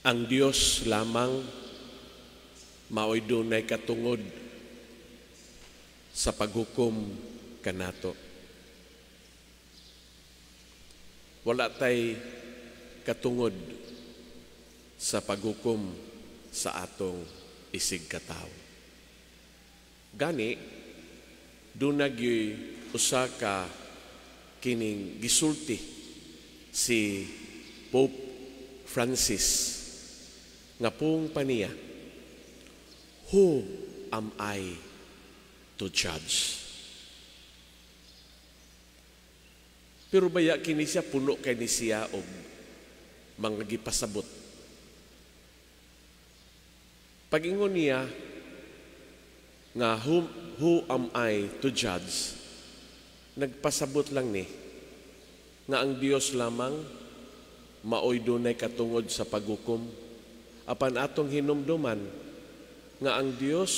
ang Dios lamang maoy dunay katungod sa paghukom kanato. Wala tay katungod sa paghukom sa atong isig katawo. Gani, dunag usa ka kining gisulti si Pope Francis nga pong paniya, who am I to judge? Pero baya kini siya puno kay ni siya og mga gipasabot. Pag-ingon niya nga who am I to judge, nagpasabot lang ni nga ang Dios lamang maoy dunay katungod sa paghukom. Apan atong hinumduman nga ang Dios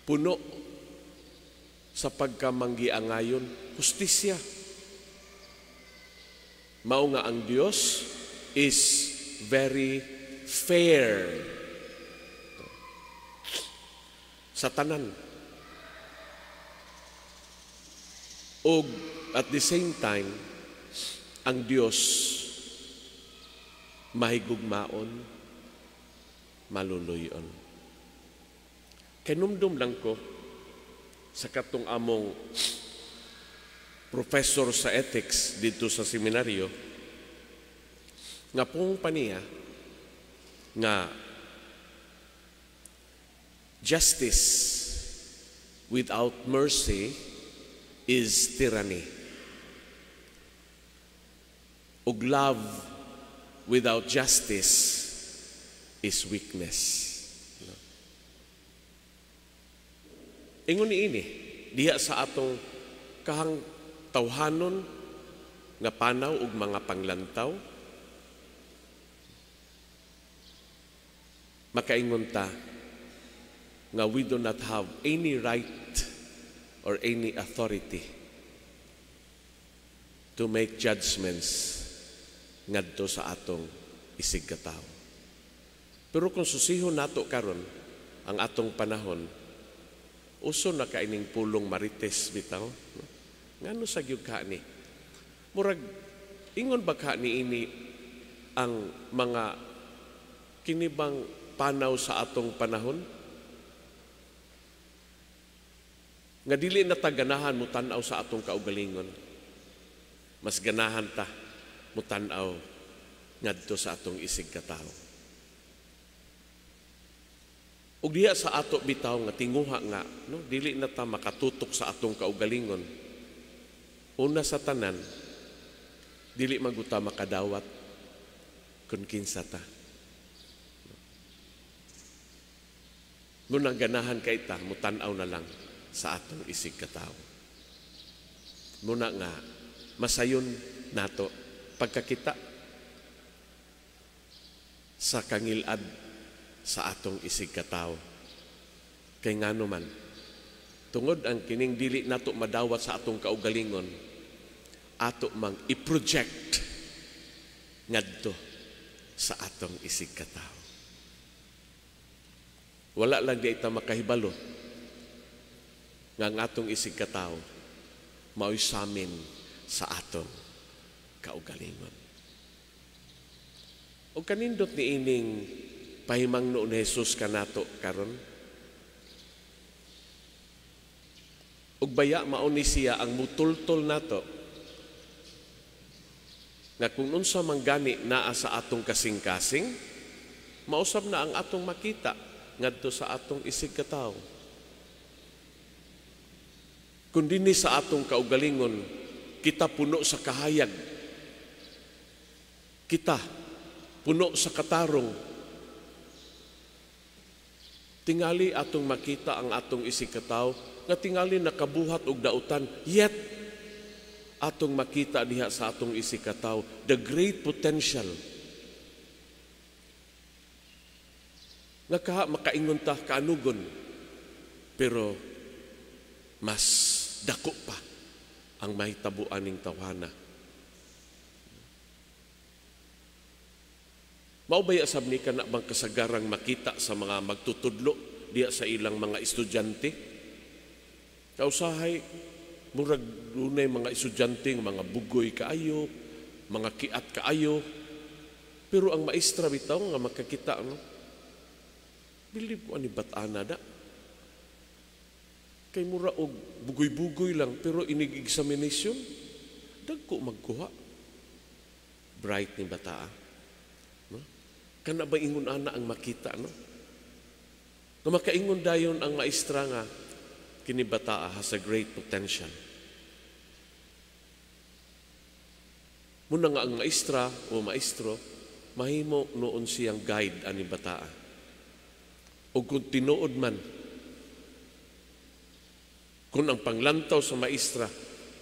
puno sa pagkamanggiangayon, hustisya. Mao nga ang Dios is very fair sa tanan. Og at the same time, ang Dios mahigugmaon, maluluyon. Kinumdum lang ko sa katong among professor sa ethics dito sa seminaryo nga pong paniya nga justice without mercy is tyranny. Ug love without justice is weakness. Ingon niini diha sa atong kahang tawhanon nga panaw ug mga panglantaw, makaingon ta nga we do not have any right or any authority to make judgments ngadto sa atong isig katawo. Pero kung susihon nato karon ang atong panahon, uso na kaining pulong marites bitaw. Ngano sa gyud ka ni? Murag ingon ba ka ni ini ang mga kinibang panaw sa atong panahon? Nga dili na ta ganahan mo tan-aw sa atong kaugalingon. Mas ganahan ta mutanaw ngadto sa atong isig katawo. Ug diha sa ato bitaw nga tinguha nga no, dili na ta makatutok sa atong kaugalingon. Una sa tanan, dili maguta makadawat kun kinsa ta. Ngunang ganahan kay ta mutanaw na lang sa atong isig katawo. Muna nga masayon nato pagkakita sa kangilad sa atong isig katawo. Kay ngano man, tungod ang kining dili nato madawat sa atong kaugalingon, ato mang i-project ngadto sa atong isig katawo. Wala lang di ita makahibalo nga ang atong isig katawo mao'y samin sa atong kaugalingon. O kanindot ni ining pahimangno ni Jesus kanato karon. Ug baya mao ni siya ang mutultol nato nga kung unsa man gani naa sa atong kasing-kasing, mausab na ang atong makita ngadto sa atong isig katawo. Kung dinhi sa atong kaugalingon, kita puno sa kahayag, kita puno sa katarong, tingali atong makita ang atong isig katawo nga tingali nakabuhat og dautan, yet atong makita diha sa atong isig katawo the great potential nga makaingon ta kaanugon, pero mas dako pa ang mahitabuan ning tawhana. Maubaya sab ni kana bang kasagarang makita sa mga magtutudlo diya sa ilang mga estudyante. Kausahay murag dunay mga estudyante mga bugoy kaayo, mga kiat kaayo. Pero ang maestra bitaw nga makakita no. Believe ko ani bat-ana da. Kay mura og bugoy-bugoy lang pero inig examination dagko magkuha. Bright ni bataa. No? Kana ba ingon ana ang makita no? Nga makaingon dayon ang maestra nga kini bataa has a great potential. Muna nga ang maestra o maestro mahimo noon siyang guide ani bataa. O kung tinuod man, kung ang panglantaw sa maestra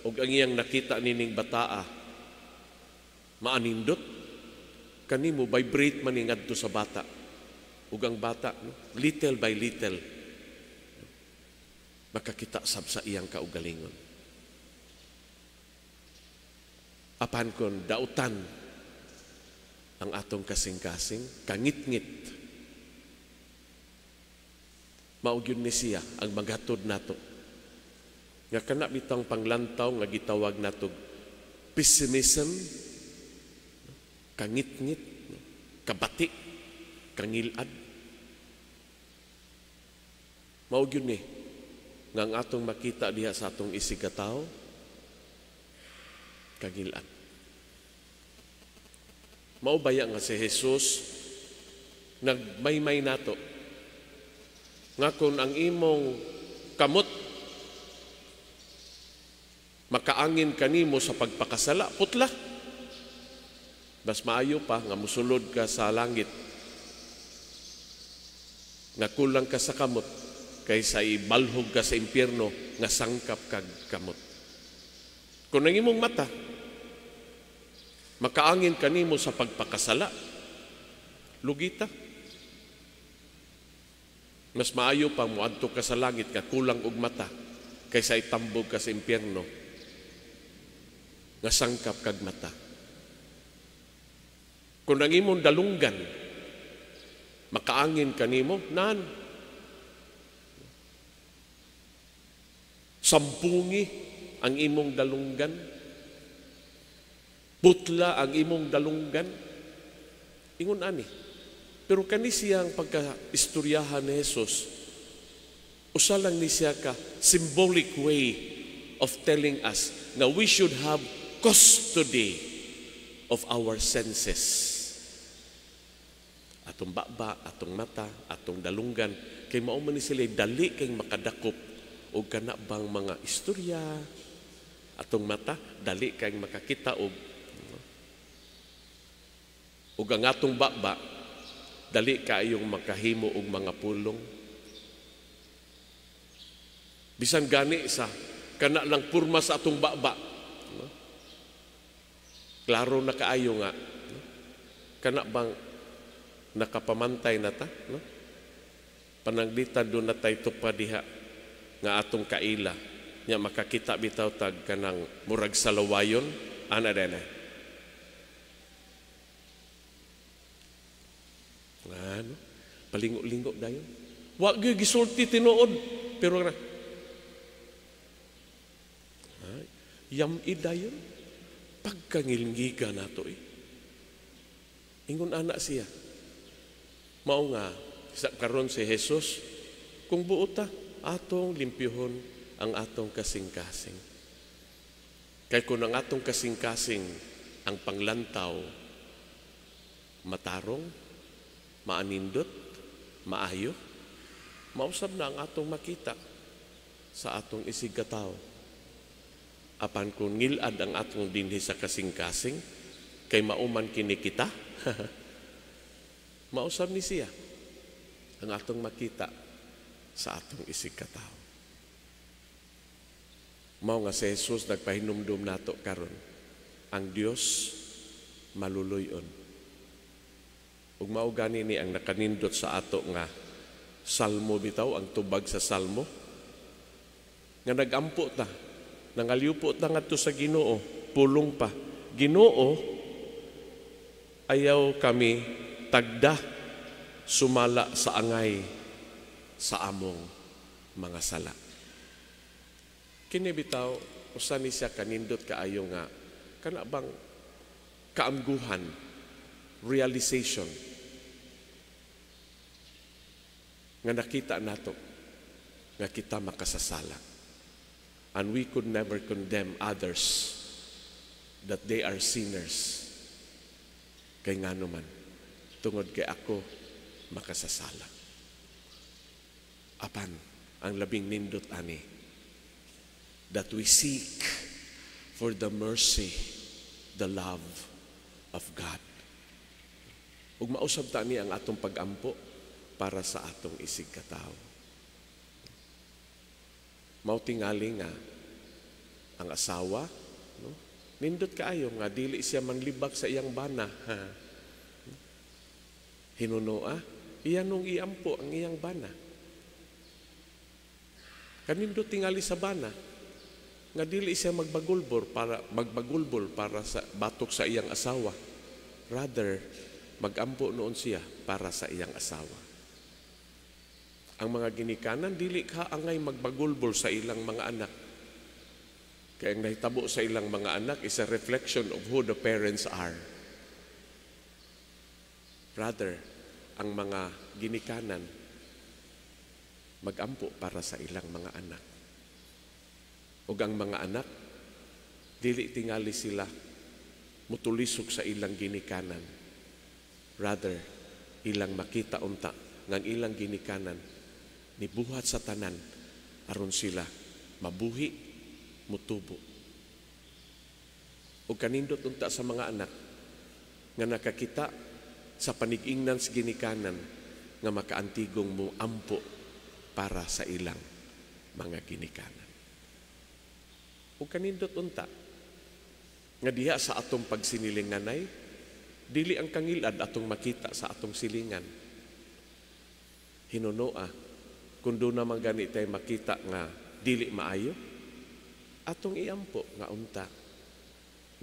o ang iyang nakita nining bataa, maanindot, kanimo vibrate man ngadto sa bata. O ang bata, no? Little by little, makakita sab sa iyang kaugalingon. Apan kon dautan ang atong kasing-kasing, kangit-ngit, maugyod ni siya ang maghatod nato. Nga kana bitang panglantaw nga gitawag nato pessimism, kangit-ngit, kabati, kangilad. Maugyod ni nga ang atong makita diha sa atong isigataw, kangilad. Maubaya nga si Jesus nagmaymay nato nga kung ang imong kamot makaangin kanimo sa pagpakasala, putla. Mas maayo pa nga musulod ka sa langit nga kulang ka sa kamot kaysa ibalhog ka sa impyerno nga sangkap kag kamot. Kung ang imong mata makaangin kanimo sa pagpakasala, lugita. Mas maayo pa muadto ka sa langit nga kulang og mata kaysa itambog ka sa impyerno nga sangkap kag mata. Kung ang imong dalunggan makaangin kanimo, nan sampungi ang imong dalunggan, putla ang imong dalunggan, ingon ani. Pero kani siyang pagka-istoryahan ni Jesus, usa lang ni siya ka symbolic way of telling us na we should have custody of our senses. Atong baba, atong mata, atong dalunggan, kay mao man ni sila dali kay makadakop og kana bang mga istorya. Atong mata dali kay makakita og ang atong baba dali kaayong makahimo og mga pulong. Bisan gani sa kana lang purma sa atong baba. Klaro na kaayo nga. Kana bang nakapamantay na ta? Pananglitan doon na tayo tupad diha nga atong kaila. Nya makakita bitaw tag kanang murag salawayon. Ana dena. Ano? Palingo-lingo dayon. Wa gyud gisulti tinuod pero na yam-i dayon pagkangilngiga nato ingon anak siya. Mao nga sa karon si Jesus kung buota atong limpyuhon ang atong kasing-kasing. Kay kung ang atong kasing-kasing ang panglantaw matarong, maanindot, maayo, mausab na ang atong makita sa atong isigataw. Apan kung ngilad ang atong dinhi sa kasing-kasing, kay mauman kini kita, mausab ni siya ang atong makita sa atong isigataw. Mao nga si Jesus nagpahinumdum nato karon, ang Dios maluluyon. Ug mao gani ni ang nakanindot sa ato nga salmo bitaw, ang tubag sa salmo nga nagampo ta, nangalyupo ta ngadto sa Ginoo, pulong pa. Ginoo, ayaw kami tagda sumala sa angay sa among mga sala. Kini bitaw usa ni siya kanindot kaayo nga kana bang kaamguhan, realization nga nakita nato nga kita makasasala. And we could never condemn others that they are sinners. Kay ngano man, tungod kay ako makasasala. Apan, ang labing nindot ani, that we seek for the mercy, the love of God. Ug mausab ta ni ang atong pag-ampo para sa atong isig katawo. Mao tingali nga ang asawa, no? Nindot kaayo nga dili siya manglibak sa iyang bana. Hinunoa, iya nung iampo ang iyang bana. Kanindot tingali sa bana nga dili siya magbagulbol para sa batok sa iyang asawa. Rather, magampo noon siya para sa iyang asawa. Ang mga ginikanan, dili ka angay magbagulbol sa ilang mga anak. Kaya ang nahitabo sa ilang mga anak is a reflection of who the parents are. Rather, ang mga ginikanan, magampo para sa ilang mga anak. O ang mga anak, dili tingali sila mutulisok sa ilang ginikanan. Rather, ilang makita unta ng ilang ginikanan nibuhat sa tanan aron sila mabuhi, mutubo. O kanindot unta sa mga anak nga nakakita sa panig-ingnan sa ginikanan nga makaantigong mo ampo para sa ilang mga ginikanan. O kanindot unta nga diha sa atong pagsiniling nanay, dili ang kangilad atong makita sa atong silingan. Hinunoa, kung doon naman ganit tayo makita nga dili maayo, atong iampo nga unta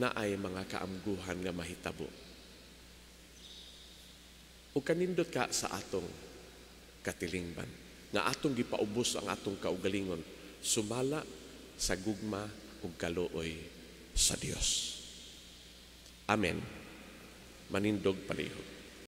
na ay mga kaamguhan nga mahitabo. O kanindot ka sa atong katilingban, nga atong gipaubos ang atong kaugalingon, sumala sa gugma ug kaluoy sa Dios. Amen. Manindog palihog.